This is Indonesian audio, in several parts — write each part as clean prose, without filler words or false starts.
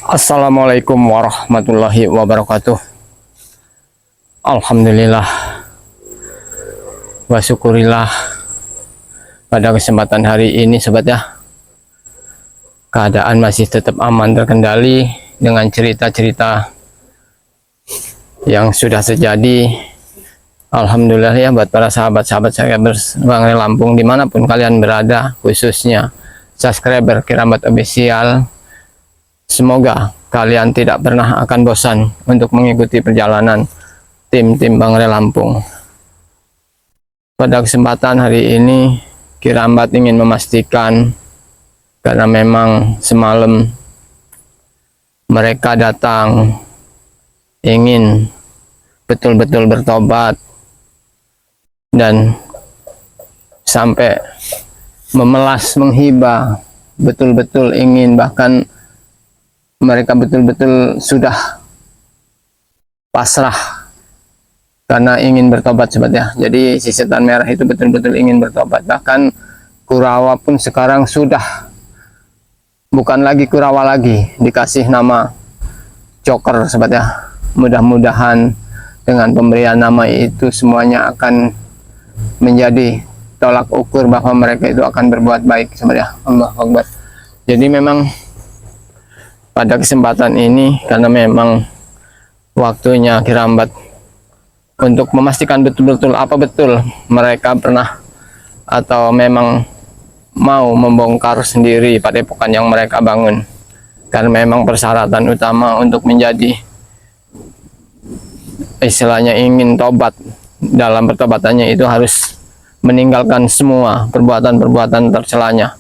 Assalamualaikum warahmatullahi wabarakatuh. Alhamdulillah wa syukurillah, pada kesempatan hari ini sobat ya, keadaan masih tetap aman terkendali dengan cerita-cerita yang sudah terjadi. Alhamdulillah ya, buat para sahabat-sahabat saya Bang Lampung dimanapun kalian berada, khususnya subscriber Keramat Official. Semoga kalian tidak pernah akan bosan untuk mengikuti perjalanan tim-tim Bang Lampung. Pada kesempatan hari ini, Kirambat ingin memastikan, karena memang semalam mereka datang ingin betul-betul bertobat dan sampai memelas menghibah, betul-betul ingin, bahkan mereka betul-betul sudah pasrah karena ingin bertobat sobat ya. Jadi si setan merah itu betul-betul ingin bertobat. Bahkan Kurawa pun sekarang sudah bukan lagi Kurawa lagi, dikasih nama Joker sobat ya. Mudah-mudahan dengan pemberian nama itu semuanya akan menjadi tolak ukur bahwa mereka itu akan berbuat baik sobat ya. Allahu Akbar. Jadi memang pada kesempatan ini, karena memang waktunya Kirambat untuk memastikan betul-betul apa betul mereka pernah atau memang mau membongkar sendiri padepokan yang mereka bangun. Karena memang persyaratan utama untuk menjadi, istilahnya ingin tobat, dalam pertobatannya itu harus meninggalkan semua perbuatan-perbuatan tercelanya.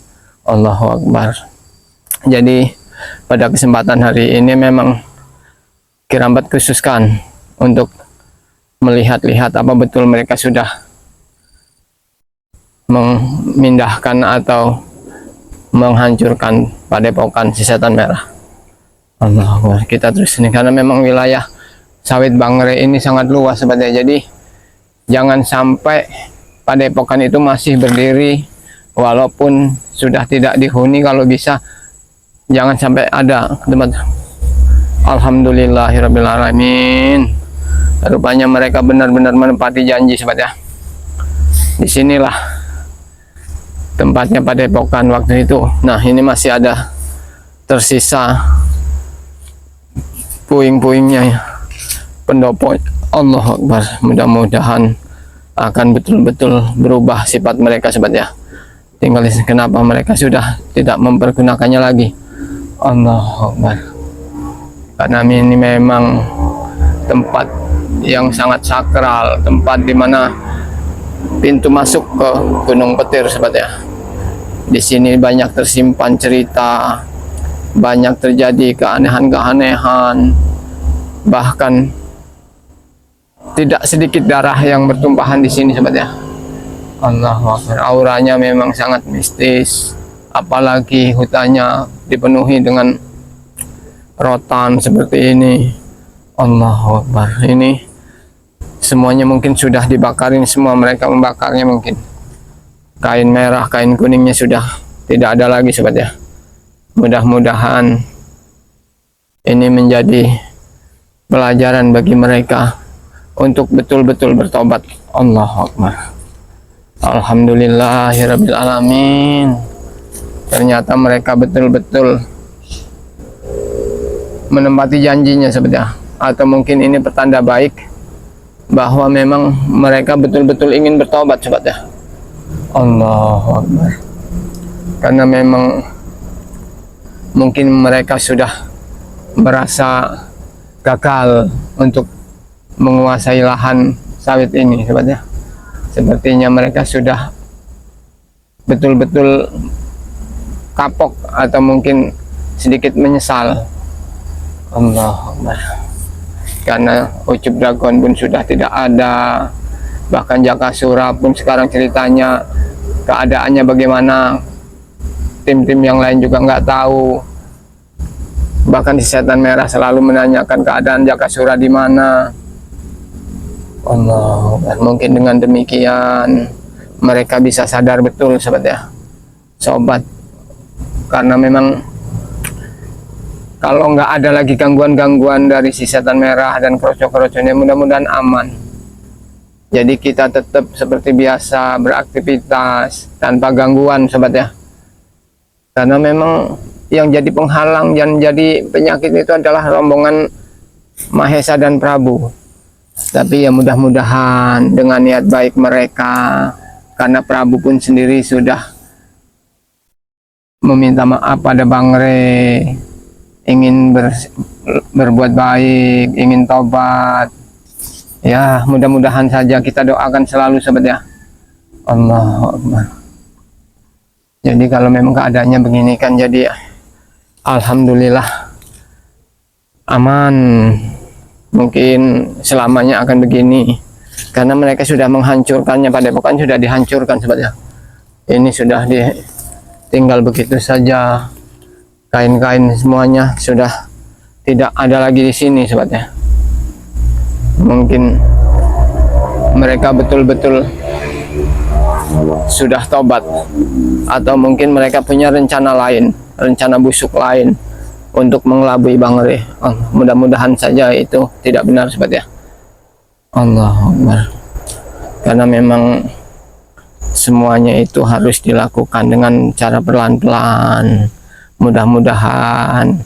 Allahu Akbar. Jadi pada kesempatan hari ini memang Kirambat khususkan untuk melihat-lihat apa betul mereka sudah memindahkan atau menghancurkan padepokan si setan merah. Allah Akbar. Kita terus ini, karena memang wilayah sawit Bangre ini sangat luas sebetulnya. Jadi jangan sampai padepokan itu masih berdiri walaupun sudah tidak dihuni. Kalau bisa jangan sampai ada tempat. Alhamdulillahirrabbilalamin. Rupanya mereka benar-benar menepati janji sobat ya. Disinilah tempatnya padepokan waktu itu. Nah ini masih ada tersisa puing-puingnya ya, pendopo. Allahu Akbar. Mudah-mudahan akan betul-betul berubah sifat mereka sobat ya. Tinggal kenapa mereka sudah tidak mempergunakannya lagi. Allahu Akbar. Karena ini memang tempat yang sangat sakral, tempat dimana pintu masuk ke Gunung Petir sobat ya. Di sini banyak tersimpan cerita, banyak terjadi keanehan-keanehan, bahkan tidak sedikit darah yang bertumpahan di sini sobat ya. Allahu Akbar. Auranya memang sangat mistis, apalagi hutannya dipenuhi dengan rotan seperti ini. Allahu Akbar. Ini semuanya mungkin sudah dibakarin semua, mereka membakarnya mungkin. Kain merah, kain kuningnya sudah tidak ada lagi sobat ya. Mudah-mudahan ini menjadi pelajaran bagi mereka untuk betul-betul bertobat. Allahu Akbar. Alhamdulillahirrabbilalamin. Ternyata mereka betul-betul menempati janjinya sobat ya. Atau mungkin ini pertanda baik bahwa memang mereka betul-betul ingin bertobat sobat ya. Allahu Akbar. Karena memang mungkin mereka sudah merasa gagal untuk menguasai lahan sawit ini sobat ya. Sepertinya mereka sudah betul-betul kapok atau mungkin sedikit menyesal. Allahu Akbar. Karena Ucup Dragon pun sudah tidak ada, bahkan Jakasura pun sekarang ceritanya keadaannya bagaimana, tim-tim yang lain juga nggak tahu. Bahkan si setan merah selalu menanyakan keadaan Jakasura di mana. Allah, mungkin dengan demikian mereka bisa sadar betul sobat ya, sobat, karena memang kalau nggak ada lagi gangguan-gangguan dari si setan merah dan kroco-kroconya, mudah-mudahan aman. Jadi kita tetap seperti biasa beraktivitas tanpa gangguan sobat ya. Karena memang yang jadi penghalang dan jadi penyakit itu adalah rombongan Mahesa dan Prabu. Tapi ya mudah-mudahan dengan niat baik mereka, karena Prabu pun sendiri sudah meminta maaf pada Bang Re, ingin berbuat baik, ingin tobat. Ya mudah-mudahan saja, kita doakan selalu sobat ya. Allahu Akbar. Jadi kalau memang keadaannya begini kan, jadi alhamdulillah aman. Mungkin selamanya akan begini, karena mereka sudah menghancurkannya. Padepokan sudah dihancurkan sobat ya. Ini sudah tinggal begitu saja, kain-kain semuanya sudah tidak ada lagi di sini sobat ya. Mungkin mereka betul-betul sudah tobat, atau mungkin mereka punya rencana lain, rencana busuk lain untuk mengelabui Bang Re. Mudah-mudahan saja itu tidak benar sobat ya. Allahu Akbar. Karena memang semuanya itu harus dilakukan dengan cara pelan-pelan. Mudah-mudahan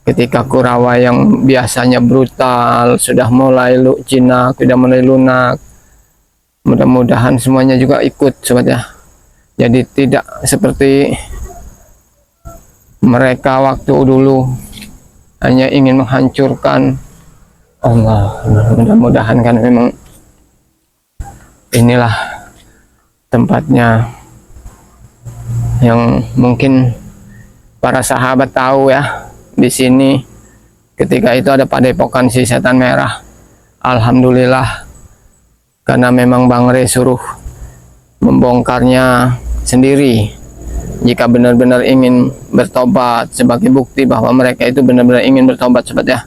ketika Kurawa yang biasanya brutal sudah mulai jinak, sudah mulai lunak, mudah-mudahan semuanya juga ikut sobat ya. Jadi tidak seperti mereka waktu dulu hanya ingin menghancurkan. Allah, mudah-mudahan kan memang inilah tempatnya yang mungkin para sahabat tahu ya. Di sini ketika itu ada padepokan si setan merah. Alhamdulillah, karena memang Bang Re suruh membongkarnya sendiri. Jika benar-benar ingin bertobat, sebagai bukti bahwa mereka itu benar-benar ingin bertobat sobat ya.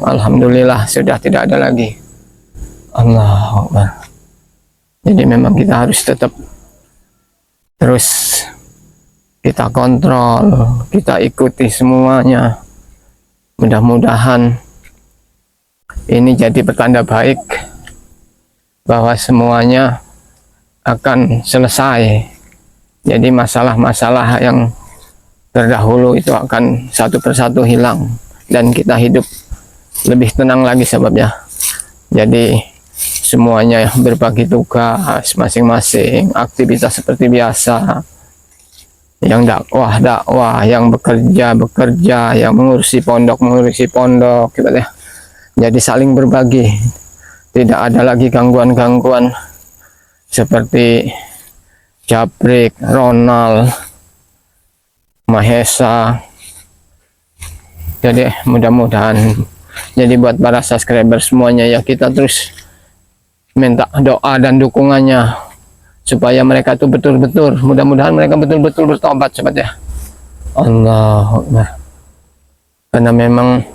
Alhamdulillah sudah tidak ada lagi. Allahu Akbar. Jadi memang kita harus tetap terus kita kontrol, kita ikuti semuanya. Mudah-mudahan ini jadi pertanda baik bahwa semuanya akan selesai. Jadi masalah-masalah yang terdahulu itu akan satu persatu hilang, dan kita hidup lebih tenang lagi sebabnya. Jadi semuanya berbagi tugas masing-masing, aktivitas seperti biasa. Yang dakwah, yang bekerja, yang mengurusi pondok gitu ya. Jadi saling berbagi. Tidak ada lagi gangguan-gangguan seperti Japrik, Ronald, Mahesa. Jadi mudah-mudahan, jadi buat para subscriber semuanya ya, kita terus minta doa dan dukungannya supaya mereka tuh betul-betul, mudah-mudahan mereka betul-betul bertobat sobat ya. Allahu Akbar. Karena memang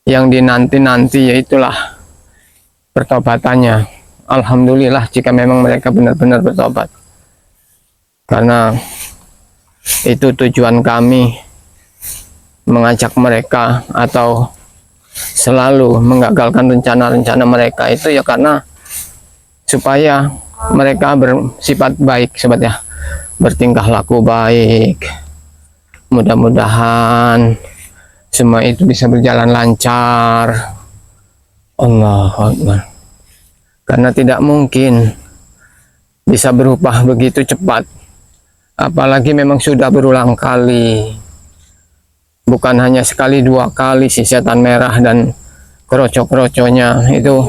yang dinanti-nanti yaitulah pertobatannya. Alhamdulillah jika memang mereka benar-benar bertobat, karena itu tujuan kami mengajak mereka atau selalu menggagalkan rencana-rencana mereka itu ya, karena supaya mereka bersifat baik sobat ya, bertingkah laku baik. Mudah-mudahan semua itu bisa berjalan lancar. Allahu Akbar. Karena tidak mungkin bisa berubah begitu cepat, apalagi memang sudah berulang kali, bukan hanya sekali dua kali. Si setan merah dan kroco-kroconya itu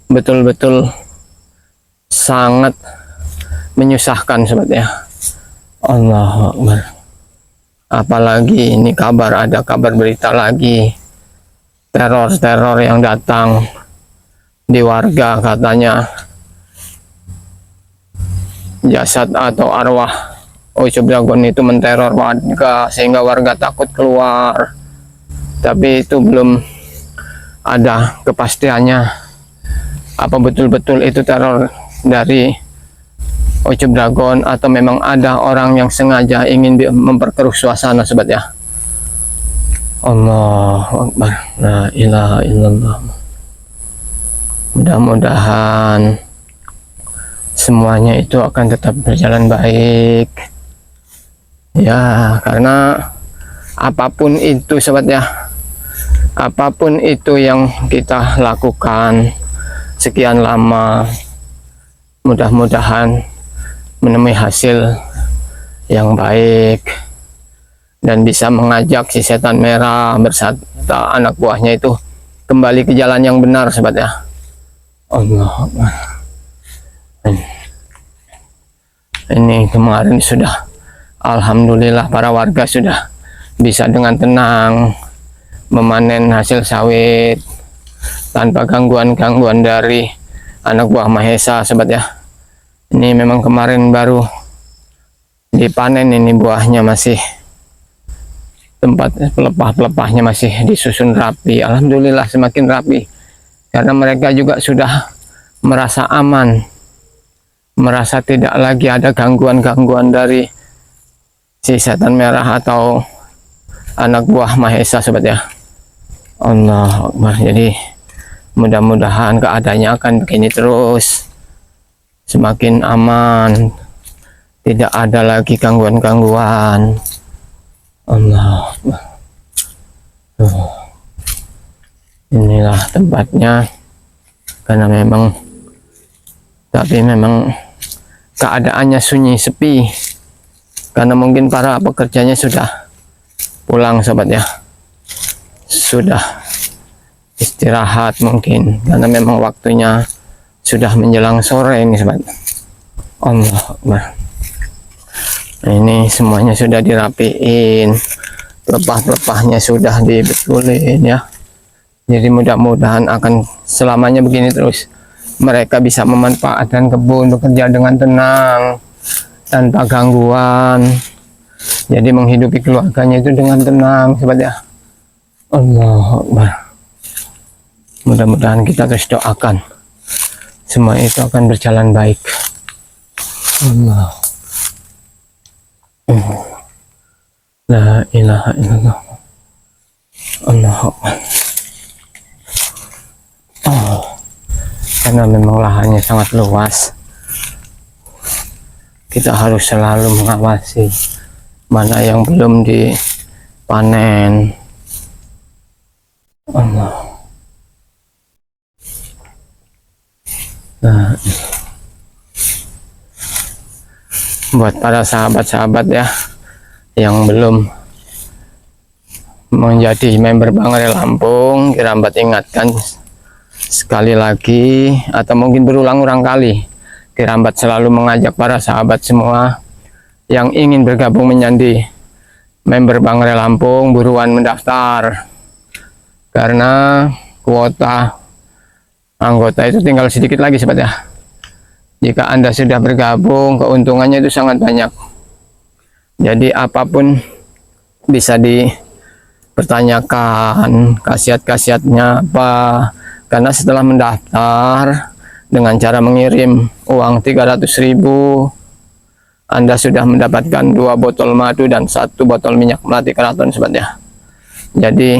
betul-betul sangat menyusahkan sobat ya. Allahu Akbar. Apalagi ini ada kabar berita lagi, teror yang datang di warga, katanya jasad atau arwah Ucup Dragon itu menteror warga sehingga warga takut keluar. Tapi itu belum ada kepastiannya apa betul-betul itu teror dari Ucup Dragon atau memang ada orang yang sengaja ingin memperkeruh suasana sobat ya. Allahu Akbar. La ilaha illallah. Mudah-mudahan semuanya itu akan tetap berjalan baik ya, karena apapun itu sobat ya, apapun itu yang kita lakukan sekian lama, mudah-mudahan menemui hasil yang baik dan bisa mengajak si setan merah berserta anak buahnya itu kembali ke jalan yang benar sobat ya. Allah, ini kemarin sudah alhamdulillah para warga sudah bisa dengan tenang memanen hasil sawit tanpa gangguan-gangguan dari anak buah Mahesa sobat ya. Ini memang kemarin baru dipanen, ini buahnya masih tempat pelepah-pelepahnya masih disusun rapi. Alhamdulillah semakin rapi karena mereka juga sudah merasa aman, merasa tidak lagi ada gangguan-gangguan dari si setan merah atau anak buah Mahesa sobat ya. Allah Akbar. Jadi mudah-mudahan keadaannya akan begini terus, semakin aman, tidak ada lagi gangguan-gangguan. Allah Akbar. Inilah tempatnya, karena memang keadaannya sunyi sepi karena mungkin para pekerjanya sudah pulang sobat ya, sudah istirahat mungkin karena memang waktunya sudah menjelang sore ini sobat. Allah Akbar. Ini semuanya sudah dirapiin, pelepah-pelepahnya sudah dibetulin ya. Jadi mudah-mudahan akan selamanya begini terus. Mereka bisa memanfaatkan kebun, bekerja dengan tenang, tanpa gangguan. Jadi menghidupi keluarganya itu dengan tenang, sobat ya. Allahu Akbar. Mudah-mudahan kita terus doakan semua itu akan berjalan baik. Allah. La ilaha illallah. Allahu Akbar. Karena memang lahannya sangat luas, kita harus selalu mengawasi mana yang belum dipanen. Allah. Nah, buat para sahabat-sahabat ya yang belum menjadi member Bangre Lampung, Kirambat ingatkan sekali lagi atau mungkin berulang-ulang kali, Kirambat selalu mengajak para sahabat semua yang ingin bergabung menjadi member Bangre Lampung buruan mendaftar, karena kuota anggota itu tinggal sedikit lagi sobat ya. Jika Anda sudah bergabung, keuntungannya itu sangat banyak. Jadi apapun bisa dipertanyakan khasiat-khasiatnya apa, karena setelah mendaftar dengan cara mengirim uang 300.000, Anda sudah mendapatkan 2 botol madu dan 1 botol minyak melati keraton sobat ya. Jadi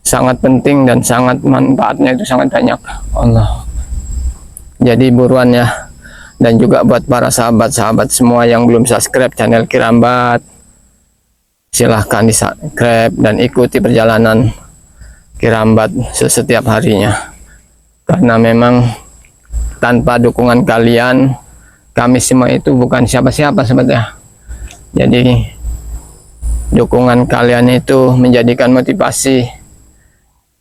sangat penting dan sangat manfaatnya itu sangat banyak. Allah. Jadi buruan ya. Dan juga buat para sahabat-sahabat semua yang belum subscribe channel Kirambat, silahkan di subscribe dan ikuti perjalanan Kirambat setiap harinya, karena memang tanpa dukungan kalian kami semua itu bukan siapa-siapa sobat ya. Jadi dukungan kalian itu menjadikan motivasi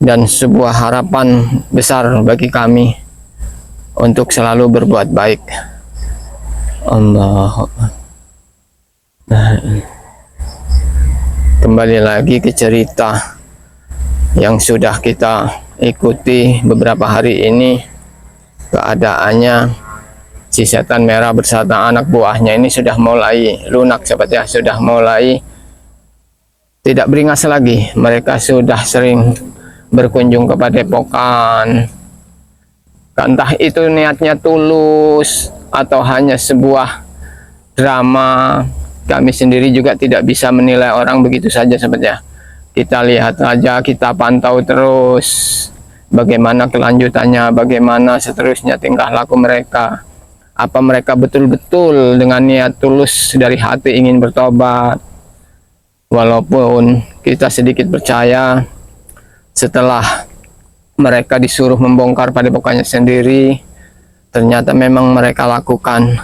dan sebuah harapan besar bagi kami untuk selalu berbuat baik. Allah. Nah, kembali lagi ke cerita yang sudah kita ikuti beberapa hari ini. Keadaannya si setan merah beserta anak buahnya ini sudah mulai lunak sobat ya, sudah mulai tidak beringas lagi. Mereka sudah sering berkunjung ke padepokan. Entah itu niatnya tulus atau hanya sebuah drama, kami sendiri juga tidak bisa menilai orang begitu saja sobat ya. Kita lihat aja, kita pantau terus bagaimana kelanjutannya, bagaimana seterusnya tingkah laku mereka. Apa mereka betul-betul dengan niat tulus dari hati ingin bertobat. Walaupun kita sedikit percaya setelah mereka disuruh membongkar padepokannya sendiri, ternyata memang mereka lakukan.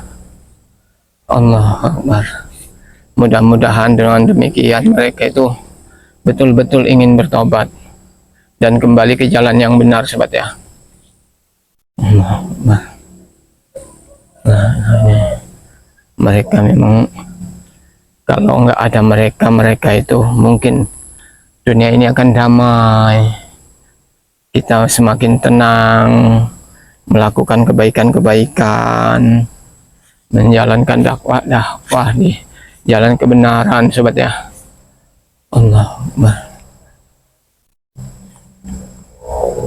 Allah Akbar. Mudah-mudahan dengan demikian mereka itu betul-betul ingin bertobat dan kembali ke jalan yang benar, sobat ya. Allah Akbar. Nah, mereka memang, kalau nggak ada mereka itu mungkin dunia ini akan damai. Kita semakin tenang melakukan kebaikan-kebaikan, menjalankan dakwah di jalan kebenaran, sobat ya. Allah Akbar.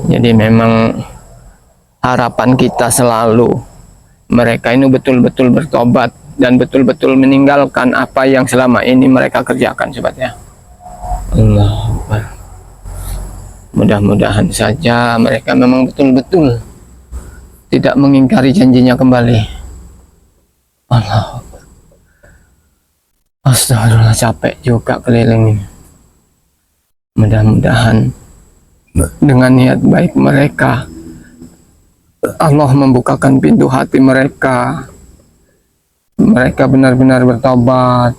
Jadi memang harapan kita selalu mereka ini betul-betul bertobat dan betul-betul meninggalkan apa yang selama ini mereka kerjakan, sobat ya. Allah Akbar. Mudah-mudahan saja mereka memang betul-betul tidak mengingkari janjinya kembali. Allah Akbar. Astagfirullah, capek juga keliling ini. Mudah-mudahan dengan niat baik mereka, Allah membukakan pintu hati mereka. Mereka benar-benar bertobat.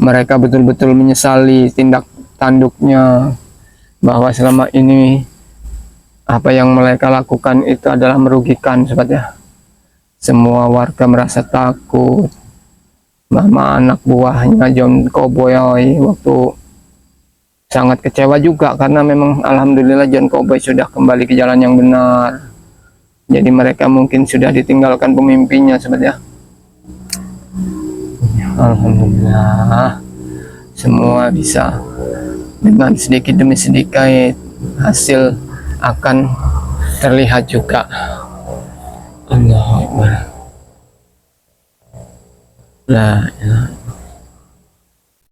Mereka betul-betul menyesali tindak tanduknya, bahwa selama ini apa yang mereka lakukan itu adalah merugikan, sobat ya. Semua warga merasa takut. Mama anak buahnya John Cowboy waktu sangat kecewa juga, karena memang alhamdulillah John Cowboy sudah kembali ke jalan yang benar. Jadi mereka mungkin sudah ditinggalkan pemimpinnya, sobat ya. Alhamdulillah semua bisa dengan sedikit demi sedikit hasil akan terlihat juga. Allahu Akbar. Lah,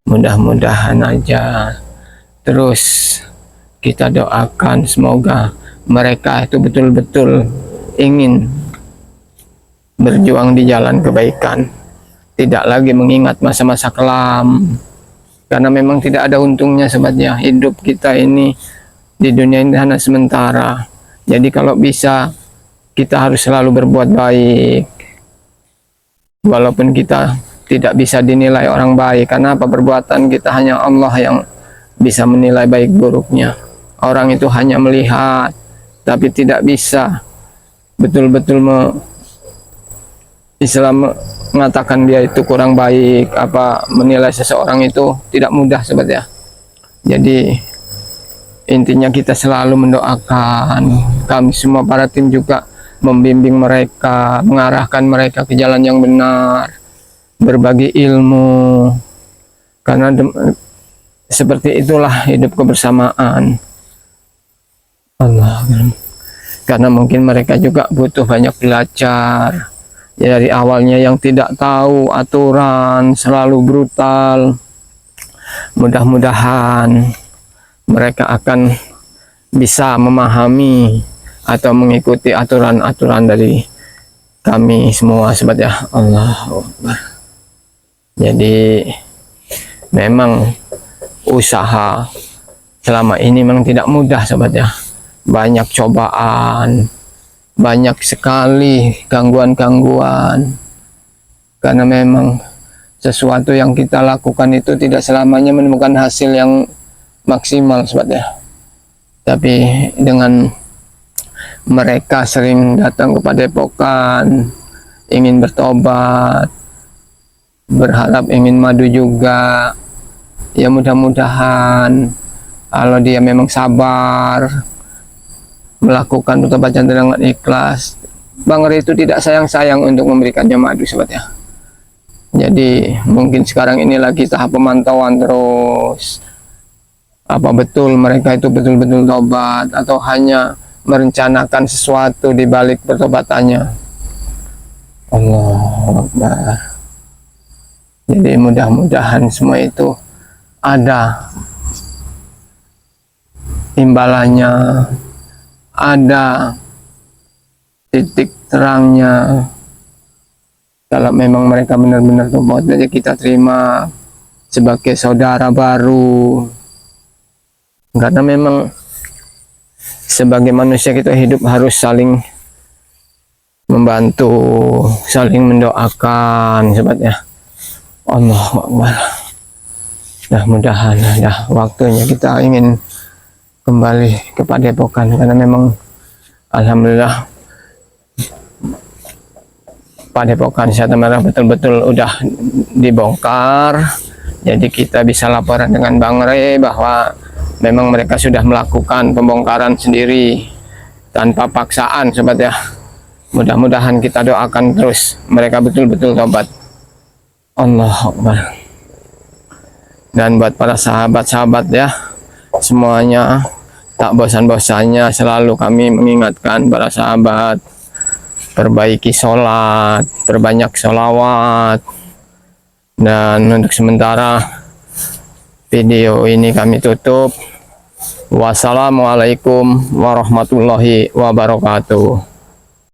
mudah-mudahan aja terus kita doakan semoga mereka itu betul-betul ingin berjuang di jalan kebaikan, tidak lagi mengingat masa-masa kelam, karena memang tidak ada untungnya, sobatnya. Hidup kita ini di dunia ini hanya sementara. Jadi kalau bisa kita harus selalu berbuat baik, walaupun kita tidak bisa dinilai orang baik. Karena apa? Perbuatan kita hanya Allah yang bisa menilai baik buruknya. Orang itu hanya melihat, tapi tidak bisa betul-betul Islam mengatakan dia itu kurang baik. Apa menilai seseorang itu tidak mudah, sobat ya. Jadi intinya kita selalu mendoakan, kami semua para tim juga membimbing mereka, mengarahkan mereka ke jalan yang benar, berbagi ilmu, karena seperti itulah hidup kebersamaan. Allah, karena mungkin mereka juga butuh banyak belajar ya, dari awalnya yang tidak tahu aturan, selalu brutal. Mudah-mudahan mereka akan bisa memahami atau mengikuti aturan-aturan dari kami semua, sobat ya. Allahu Akbar. Jadi memang usaha selama ini memang tidak mudah, sobat ya. Banyak cobaan, banyak sekali gangguan-gangguan, karena memang sesuatu yang kita lakukan itu tidak selamanya menemukan hasil yang maksimal, sobat ya. Tapi dengan mereka sering datang kepada padepokan, ingin bertobat, berharap ingin madu juga, ya mudah-mudahan kalau dia memang sabar melakukan pertobatan dengan ikhlas, Bang Ri itu tidak sayang-sayang untuk memberikannya madu, sobat ya. Jadi mungkin sekarang ini lagi tahap pemantauan terus, apa betul mereka itu betul-betul tobat atau hanya merencanakan sesuatu di balik pertobatannya. Allahu Akbar. Jadi mudah-mudahan semua itu ada imbalannya, ada titik terangnya. Kalau memang mereka benar-benar tobat, jadi kita terima sebagai saudara baru. Karena memang sebagai manusia kita hidup harus saling membantu, saling mendoakan sebabnya. Allahu Akbar. Mudah-mudahan waktunya kita ingin kembali ke Padepokan, karena memang alhamdulillah Padepokan Syahta Merah betul-betul udah dibongkar. Jadi kita bisa laporan dengan Bang Re bahwa memang mereka sudah melakukan pembongkaran sendiri tanpa paksaan sobat ya. Mudah-mudahan kita doakan terus mereka betul-betul tobat. Allahu Akbar. Dan buat para sahabat-sahabat ya, semuanya tak bosan-bosannya selalu kami mengingatkan para sahabat, perbaiki sholat, perbanyak sholawat. Dan untuk sementara video ini kami tutup. Wassalamualaikum warahmatullahi wabarakatuh.